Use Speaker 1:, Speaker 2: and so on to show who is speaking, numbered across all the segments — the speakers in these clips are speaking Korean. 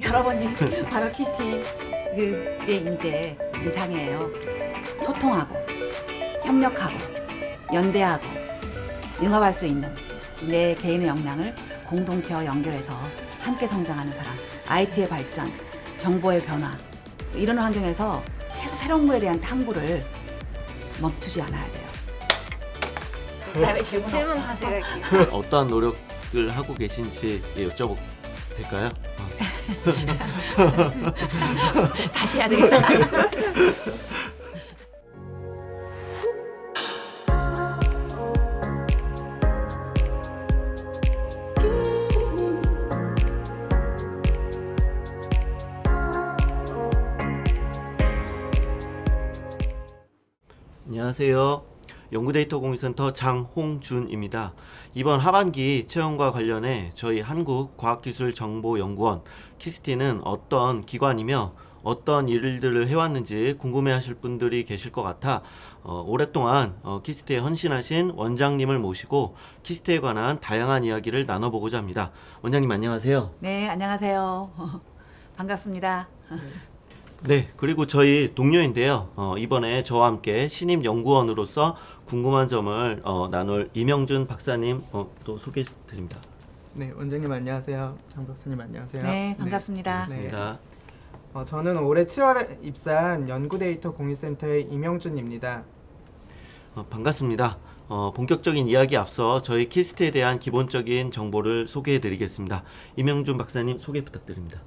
Speaker 1: 여러분이 바로 키스티의 이제 이상이에요. 소통하고 협력하고 연대하고 융합할 수 있는 내 개인의 역량을 공동체와 연결해서 함께 성장하는 사람. IT의 발전, 정보의 변화 이런 환경에서 계속 새로운 거에 대한 탐구를 멈추지 않아야 돼요. 그다음에
Speaker 2: 질문하세요.
Speaker 3: 어떠한 노력을 하고 계신지 여쭤봐도 될까요?
Speaker 1: 다시 해야 되겠다.
Speaker 3: 안녕하세요. 연구데이터 공유센터 장홍준입니다. 이번 하반기 채용과 관련해 저희 한국과학기술정보연구원 키스티는 어떤 기관이며 어떤 일들을 해왔는지 궁금해하실 분들이 계실 것 같아 오랫동안 키스티에 헌신하신 원장님을 모시고 키스티에 관한 다양한 이야기를 나눠보고자 합니다. 원장님 안녕하세요.
Speaker 1: 네, 안녕하세요. 반갑습니다.
Speaker 3: 네, 그리고 저희 동료인데요. 이번에 저와 함께 신임 연구원으로서 궁금한 점을 나눌 이명준 박사님 또 소개드립니다.
Speaker 4: 네, 원장님 안녕하세요. 장 박사님 안녕하세요.
Speaker 1: 네, 반갑습니다.
Speaker 3: 반갑습니다.
Speaker 4: 저는 올해 7월에 입사한 연구데이터 공유센터의 이명준입니다.
Speaker 3: 반갑습니다. 본격적인 이야기 앞서 저희 키스트에 대한 기본적인 정보를 소개해드리겠습니다. 이명준 박사님 소개 부탁드립니다.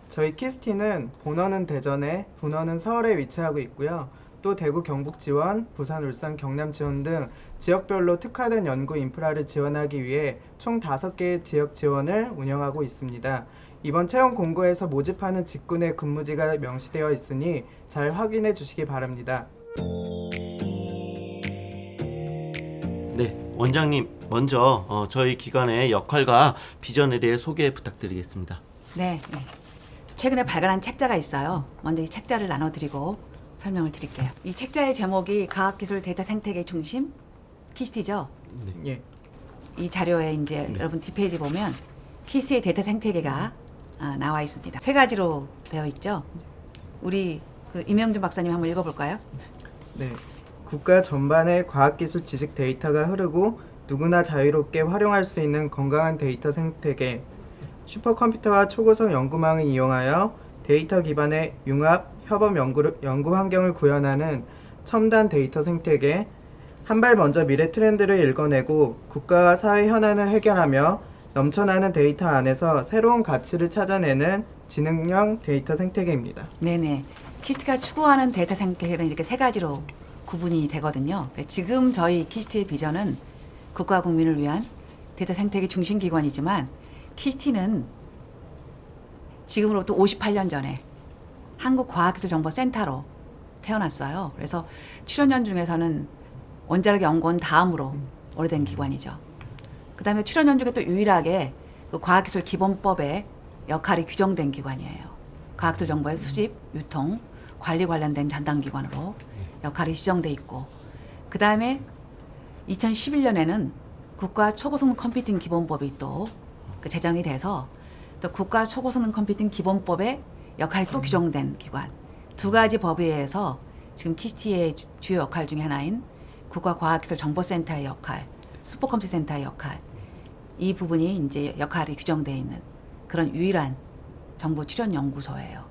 Speaker 4: 저희 키스티는 본원은 대전에, 분원은 서울에 위치하고 있고요. 또 대구, 경북 지원, 부산, 울산, 경남 지원 등 지역별로 특화된 연구 인프라를 지원하기 위해 총 5개의 지역 지원을 운영하고 있습니다. 이번 채용 공고에서 모집하는 직군의 근무지가 명시되어 있으니 잘 확인해 주시기 바랍니다.
Speaker 3: 네, 원장님 먼저 저희 기관의 역할과 비전에 대해 소개 부탁드리겠습니다.
Speaker 1: 네. 최근에 발간한 책자가 있어요. 먼저 이 책자를 나눠드리고 설명을 드릴게요. 이 책자의 제목이 과학기술 데이터 생태계 중심 키스티죠.
Speaker 4: 예.
Speaker 1: 이 자료에 이제 여러분 뒷페이지 보면 키스티의 데이터 생태계가 나와 있습니다. 3가지로 되어 있죠. 우리 이명준 박사님 한번 읽어볼까요?
Speaker 4: 네. 국가 전반의 과학기술 지식 데이터가 흐르고 누구나 자유롭게 활용할 수 있는 건강한 데이터 생태계. 슈퍼컴퓨터와 초고속 연구망을 이용하여 데이터 기반의 융합, 협업 연구 환경을 구현하는 첨단 데이터 생태계. 한 발 먼저 미래 트렌드를 읽어내고 국가와 사회 현안을 해결하며 넘쳐나는 데이터 안에서 새로운 가치를 찾아내는 지능형 데이터 생태계입니다.
Speaker 1: 네네. 키스티가 추구하는 데이터 생태계는 이렇게 3가지로 구분이 되거든요. 지금 저희 키스티의 비전은 국가 국민을 위한 데이터 생태계 중심 기관이지만 키스티는 지금으로부터 58년 전에 한국과학기술정보센터로 태어났어요. 그래서 출연연 중에서는 원자력연구원 다음으로 오래된 기관이죠. 그 다음에 출연연 중에 또 유일하게 그 과학기술기본법의 역할이 규정된 기관이에요. 과학기술 정보의 수집, 유통, 관리 관련된 전담기관으로 역할이 지정돼 있고, 그 다음에 2011년에는 국가 초고성능 컴퓨팅 기본법이 또 제정이 돼서 또 국가 초고성능 컴퓨팅 기본법의 역할이 또 규정된 기관. 2가지 법에 의해서 지금 키스티의 주요 역할 중에 하나인 국가과학기술정보센터의 역할, 슈퍼컴퓨터 센터의 역할, 이 부분이 이제 역할이 규정되어 있는 그런 유일한 정보 출연 연구소예요.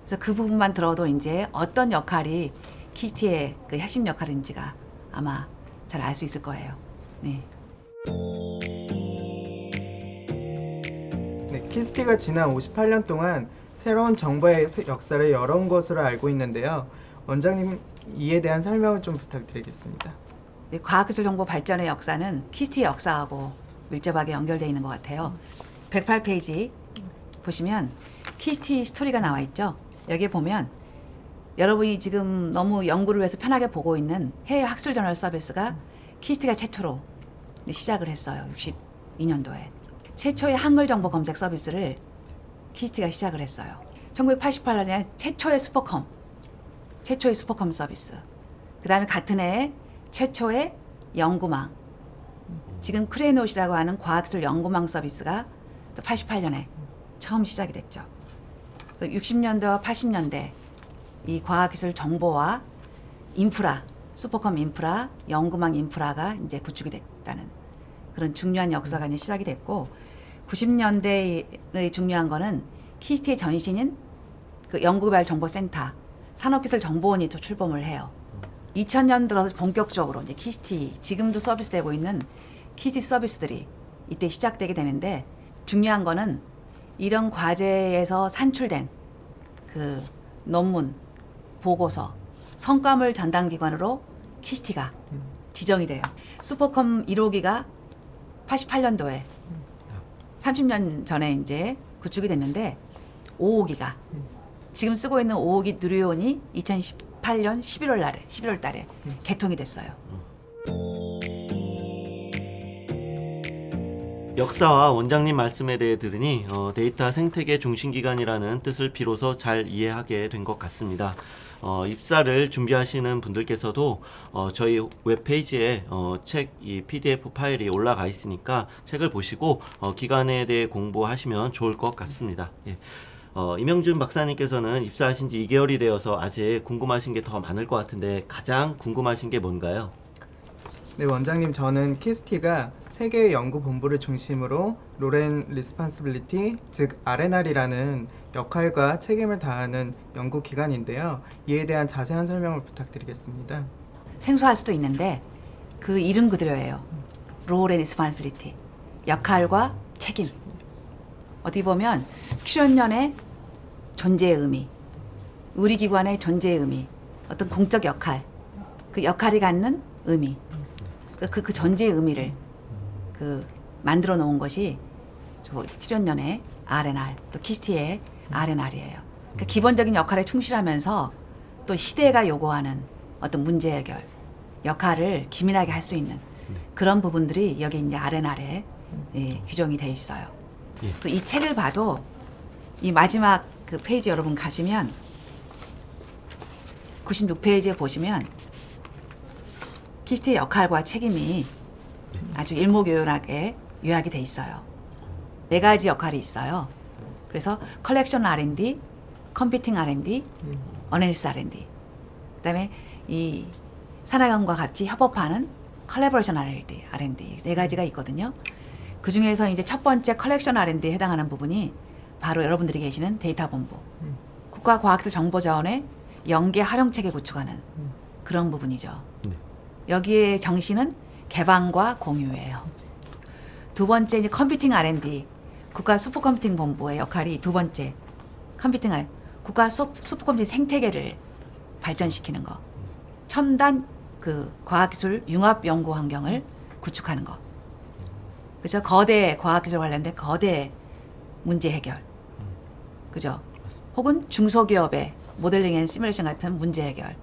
Speaker 1: 그래서 그 부분만 들어도 이제 어떤 역할이 키스티의 그 핵심 역할인지가 아마 잘 알 수 있을 거예요. 네.
Speaker 4: 네, 키스티가 지난 58년 동안 새로운 정보의 역사를 열어온 것으로 알고 있는데요. 원장님 이에 대한 설명을 좀 부탁드리겠습니다.
Speaker 1: 네, 과학기술 정보 발전의 역사는 키스티의 역사하고 밀접하게 연결되어 있는 것 같아요. 108페이지 보시면 키스티 스토리가 나와 있죠. 여기에 보면 여러분이 지금 너무 연구를 위해서 편하게 보고 있는 해외 학술 저널 서비스가 키스티가 최초로 시작을 했어요. 62년도에. 최초의 한글 정보 검색 서비스를 키스티가 시작을 했어요. 1988년에 최초의 슈퍼컴 서비스. 그 다음에 같은 해에 최초의 연구망. 지금 크레노시라고 하는 과학기술 연구망 서비스가 또 88년에 처음 시작이 됐죠. 60년대와 80년대 이 과학기술 정보와 인프라, 슈퍼컴 인프라, 연구망 인프라가 이제 구축이 됐다는 그런 중요한 역사가 이제 시작이 됐고 90년대의 중요한 거는 키스티의 전신인 그 연구개발정보센터, 산업기술정보원이 또 출범을 해요. 2000년 들어서 본격적으로 이제 키스티 지금도 서비스되고 있는 키스티 서비스들이 이때 시작되게 되는데 중요한 거는 이런 과제에서 산출된 그 논문, 보고서, 성과물 전담 기관으로 키스티가 지정이 돼요. 슈퍼컴 1호기가 88년도에 30년 전에 이제 구축이 됐는데 5호기가 지금 쓰고 있는 5호기 누리온이 2018년 11월 달에 개통이 됐어요.
Speaker 3: 역사와 원장님 말씀에 대해 들으니 데이터 생태계 중심기관이라는 뜻을 비로소 잘 이해하게 된 것 같습니다. 입사를 준비하시는 분들께서도 저희 웹페이지에 책 이 PDF 파일이 올라가 있으니까 책을 보시고 기관에 대해 공부하시면 좋을 것 같습니다. 예. 이명준 박사님께서는 입사하신 지 2개월이 되어서 아직 궁금하신 게 더 많을 것 같은데 가장 궁금하신 게 뭔가요?
Speaker 4: 네, 원장님, 저는 키스티가 세계의 연구 본부를 중심으로 로렌 리스판시빌리티, 즉 RNR이라는 역할과 책임을 다하는 연구 기관인데요. 이에 대한 자세한 설명을 부탁드리겠습니다.
Speaker 1: 생소할 수도 있는데 그 이름 그대로예요. 롤 앤 리스폰시빌리티. 역할과 책임. 어떻게 보면 출연연의 존재의 의미, 우리 기관의 존재의 의미, 어떤 공적 역할, 그 역할이 갖는 의미, 그 존재의 의미를 그 만들어 놓은 것이 저 출연연의 R&R, 또 키스티의 R&R이에요. 그러니까 기본적인 역할에 충실하면서 또 시대가 요구하는 어떤 문제 해결 역할을 기민하게 할 수 있는 그런 부분들이 여기 이제 R&R에 규정이 돼 있어요. 또 이 책을 봐도 이 마지막 그 페이지 여러분 가시면 96페이지에 보시면 키스티의 역할과 책임이 아주 일목요연하게 요약이 돼 있어요. 4가지 역할이 있어요. 그래서 컬렉션 R&D, 컴퓨팅 R&D, 어널리시스 R&D, 그다음에 이 산학연과 같이 협업하는 컬래버레이션 R&D 4가지가 있거든요. 그 중에서 이제 첫 번째 컬렉션 R&D에 해당하는 부분이 바로 여러분들이 계시는 데이터 본부, 국가과학기술 정보자원의 연계 활용 체계 구축하는 그런 부분이죠. 여기에 정신은 개방과 공유예요. 두 번째 이제 컴퓨팅 R&D, 국가 슈퍼컴퓨팅 본부의 역할이 두 번째 컴퓨팅 R&D, 국가 슈퍼컴퓨팅 생태계를 발전시키는 거, 첨단 그 과학기술 융합 연구 환경을 구축하는 거. 그죠? 거대 과학기술 관련된 거대 문제 해결. 그죠? 혹은 중소기업의 모델링 앤 시뮬레이션 같은 문제 해결.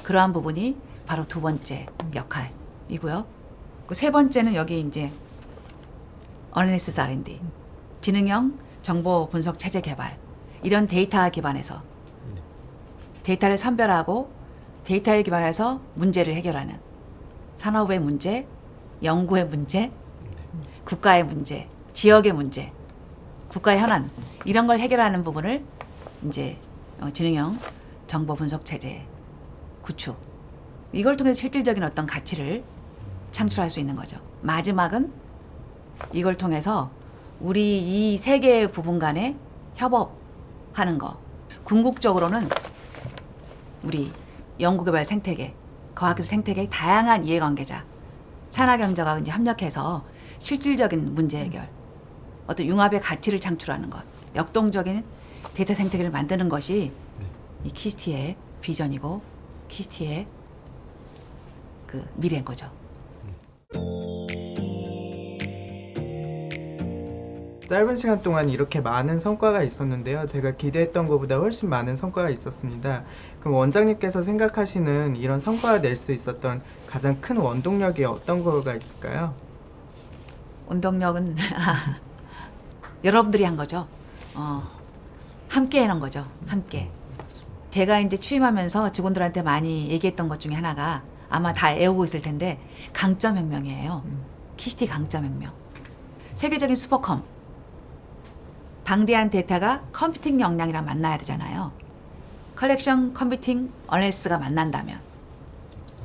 Speaker 1: 그러한 부분이 바로 두 번째 역할이고요. 그 세 번째는 여기 이제 어널리시스 R&D, 지능형 정보 분석 체제 개발. 이런 데이터 기반에서 데이터를 선별하고 데이터에 기반해서 문제를 해결하는 산업의 문제, 연구의 문제, 국가의 문제, 지역의 문제, 국가의 현안 이런 걸 해결하는 부분을 이제 지능형 정보 분석 체제 구축. 이걸 통해서 실질적인 어떤 가치를 창출할 수 있는 거죠. 마지막은 이걸 통해서 우리 이 세 개의 부분 간에 협업하는 거. 궁극적으로는 우리 연구개발 생태계, 과학기술 생태계의 다양한 이해관계자, 산하경제가 이제 협력해서 실질적인 문제 해결, 어떤 융합의 가치를 창출하는 것, 역동적인 데이터 생태계를 만드는 것이 이 키스티의 비전이고 키스티의 그 미래인 거죠.
Speaker 4: 짧은 시간 동안 이렇게 많은 성과가 있었는데요. 제가 기대했던 것보다 훨씬 많은 성과가 있었습니다. 그럼 원장님께서 생각하시는 이런 성과를 낼 수 있었던 가장 큰 원동력이 어떤 거가 있을까요?
Speaker 1: 원동력은 여러분들이 한 거죠. 함께 해놓은 거죠. 함께. 제가 이제 취임하면서 직원들한테 많이 얘기했던 것 중에 하나가 아마 다 애우고 있을 텐데 강점혁명이에요. 키스티 강점혁명. 세계적인 슈퍼컴 방대한 데이터가 컴퓨팅 역량이랑 만나야 되잖아요. 컬렉션 컴퓨팅 어널리스가 만난다면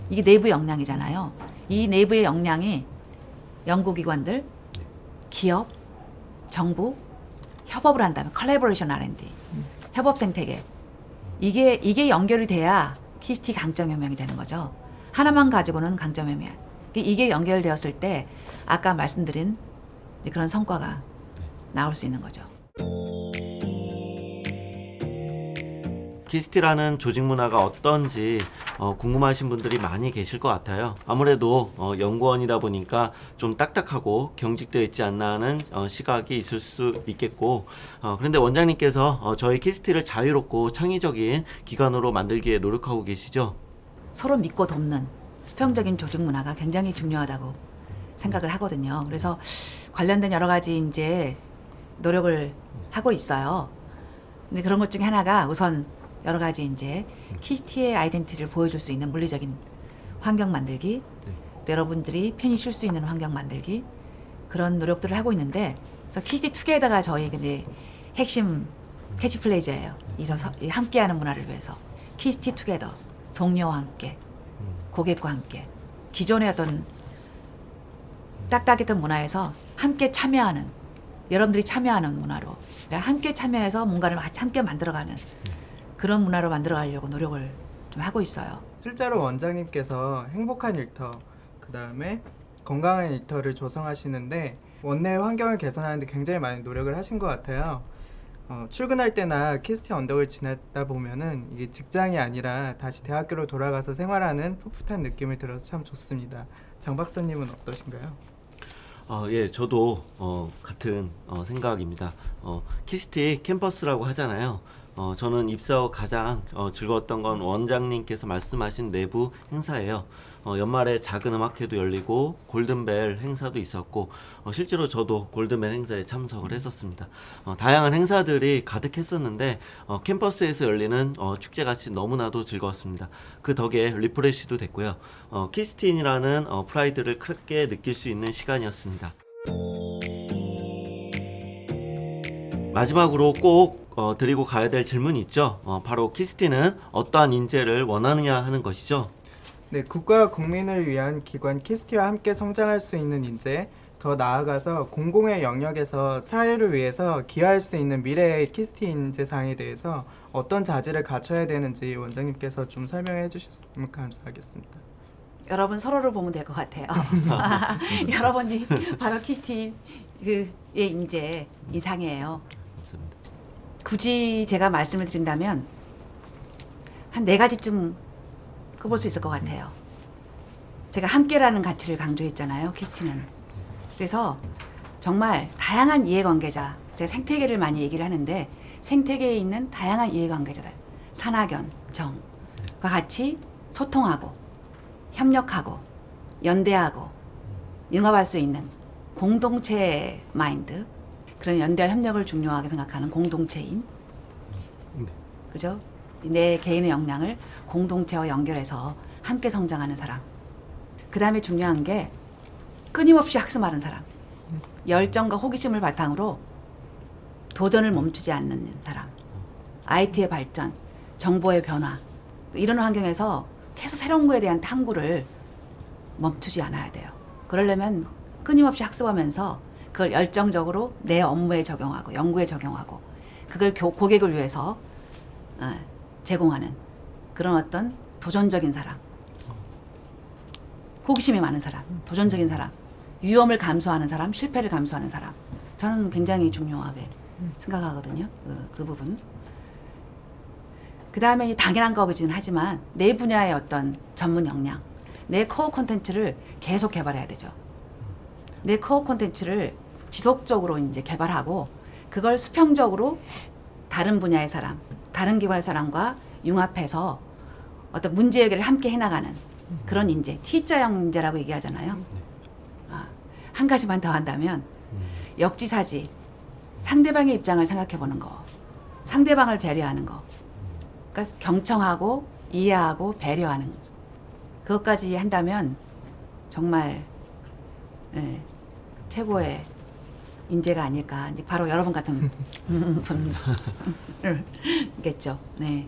Speaker 1: 이게 내부 역량이잖아요. 이 내부의 역량이 연구기관들, 기업, 정부 협업을 한다면 컬래버레이션 R&D, 협업 생태계 이게 연결이 돼야 키스티 강점혁명이 되는 거죠. 하나만 가지고는 강점혁명. 이게 연결되었을 때 아까 말씀드린 이제 그런 성과가 나올 수 있는 거죠.
Speaker 3: 키스티라는 조직 문화가 어떤지 궁금하신 분들이 많이 계실 것 같아요. 아무래도 연구원이다 보니까 좀 딱딱하고 경직되어 있지 않나 하는 시각이 있을 수 있겠고, 그런데 원장님께서 저희 키스티를 자유롭고 창의적인 기관으로 만들기에 노력하고 계시죠?
Speaker 1: 서로 믿고 돕는 수평적인 조직 문화가 굉장히 중요하다고 생각을 하거든요. 그래서 관련된 여러 가지 이제 노력을 하고 있어요. 근데 그런 것 중에 하나가 우선 여러 가지 이제 키스티의 아이덴티티를 보여줄 수 있는 물리적인 환경 만들기, 또 여러분들이 편히 쉴 수 있는 환경 만들기 그런 노력들을 하고 있는데, 그래서 키스티 투게더가 저희 근데 핵심 캐치플레이즈예요. 이래서 함께하는 문화를 위해서 키스티 투게더, 동료와 함께, 고객과 함께, 기존의 어떤 딱딱했던 문화에서 함께 참여하는, 여러분들이 참여하는 문화로 함께 참여해서 뭔가를 함께 만들어가는 그런 문화로 만들어가려고 노력을 좀 하고 있어요.
Speaker 4: 실제로 원장님께서 행복한 일터, 그 다음에 건강한 일터를 조성하시는데 원내 환경을 개선하는 데 굉장히 많이 노력을 하신 것 같아요. 출근할 때나 키스티 언덕을 지나다 보면은 이게 직장이 아니라 다시 대학교로 돌아가서 생활하는 풋풋한 느낌을 들어서 참 좋습니다. 장 박사님은 어떠신가요?
Speaker 3: 예, 저도 같은 생각입니다. 키스티 캠퍼스라고 하잖아요. 저는 입사 후 가장 즐거웠던 건 원장님께서 말씀하신 내부 행사예요. 연말에 작은 음악회도 열리고 골든벨 행사도 있었고, 실제로 저도 골든벨 행사에 참석을 했었습니다. 다양한 행사들이 가득했었는데 캠퍼스에서 열리는 축제같이 너무나도 즐거웠습니다. 그 덕에 리프레시도 됐고요. 키스틴이라는 프라이드를 크게 느낄 수 있는 시간이었습니다. 마지막으로 꼭 드리고 가야 될 질문이 있죠. 바로 키스티는 어떠한 인재를 원하느냐 하는 것이죠.
Speaker 4: 네, 국가와 국민을 위한 기관 키스티와 함께 성장할 수 있는 인재, 더 나아가서 공공의 영역에서 사회를 위해서 기여할 수 있는 미래의 키스티 인재상에 대해서 어떤 자질을 갖춰야 되는지 원장님께서 좀 설명해 주셨으면 감사하겠습니다.
Speaker 1: 여러분 서로를 보면 될 것 같아요. 여러분이 바로 키스티의 인재 이상이에요.
Speaker 3: 감사합니다.
Speaker 1: 굳이 제가 말씀을 드린다면 한 4가지쯤 꼽을 수 있을 것 같아요. 제가 함께라는 가치를 강조했잖아요, 키스티는. 그래서 정말 다양한 이해관계자, 제가 생태계를 많이 얘기를 하는데 생태계에 있는 다양한 이해관계자들, 산학연, 정과 같이 소통하고 협력하고 연대하고 융합할 수 있는 공동체 마인드, 그런 연대와 협력을 중요하게 생각하는 공동체인, 그죠? 내 개인의 역량을 공동체와 연결해서 함께 성장하는 사람. 그 다음에 중요한 게 끊임없이 학습하는 사람. 열정과 호기심을 바탕으로 도전을 멈추지 않는 사람. IT의 발전, 정보의 변화, 이런 환경에서 계속 새로운 거에 대한 탐구를 멈추지 않아야 돼요. 그러려면 끊임없이 학습하면서 그걸 열정적으로 내 업무에 적용하고 연구에 적용하고 그걸 고객을 위해서 제공하는 그런 어떤 도전적인 사람, 호기심이 많은 사람, 도전적인 사람, 위험을 감수하는 사람, 실패를 감수하는 사람. 저는 굉장히 중요하게 생각하거든요. 그 부분. 그 다음에 당연한 거기는 하지만 내 분야의 어떤 전문 역량, 내 코어 콘텐츠를 계속 개발해야 되죠. 내 코어 콘텐츠를 지속적으로 이제 개발하고 그걸 수평적으로 다른 분야의 사람, 다른 기관의 사람과 융합해서 어떤 문제 해결을 함께 해나가는 그런 인재, T자형 인재라고 얘기하잖아요. 한 가지만 더 한다면 역지사지, 상대방의 입장을 생각해 보는 거, 상대방을 배려하는 거, 그러니까 경청하고 이해하고 배려하는 그것까지 한다면 정말 최고의 인재가 아닐까. 이제 바로 여러분 같은 분이겠죠. 네.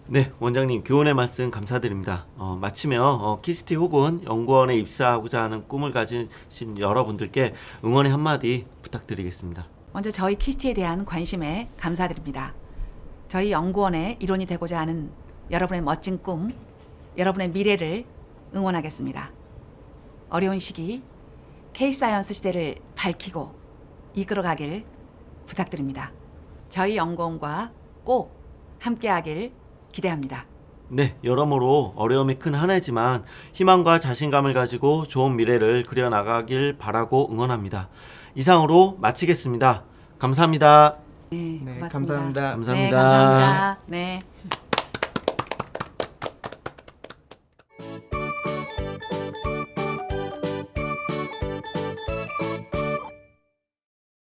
Speaker 3: 네, 원장님 교훈의 말씀 감사드립니다. 마치며 키스티 혹은 연구원에 입사하고자 하는 꿈을 가지신 여러분들께 응원의 한마디 부탁드리겠습니다.
Speaker 1: 먼저 저희 키스티에 대한 관심에 감사드립니다. 저희 연구원의 일원이 되고자 하는 여러분의 멋진 꿈, 여러분의 미래를 응원하겠습니다. 어려운 시기 K사이언스 시대를 밝히고 이끌어가길 부탁드립니다. 저희 연구원과 꼭 함께하길 기대합니다.
Speaker 3: 네, 여러모로 어려움이 큰 한 해지만 희망과 자신감을 가지고 좋은 미래를 그려나가길 바라고 응원합니다. 이상으로 마치겠습니다. 감사합니다.
Speaker 1: 네,
Speaker 4: 네,
Speaker 1: 고맙습니다.
Speaker 4: 감사합니다.
Speaker 3: 감사합니다.
Speaker 1: 네, 감사합니다. 네.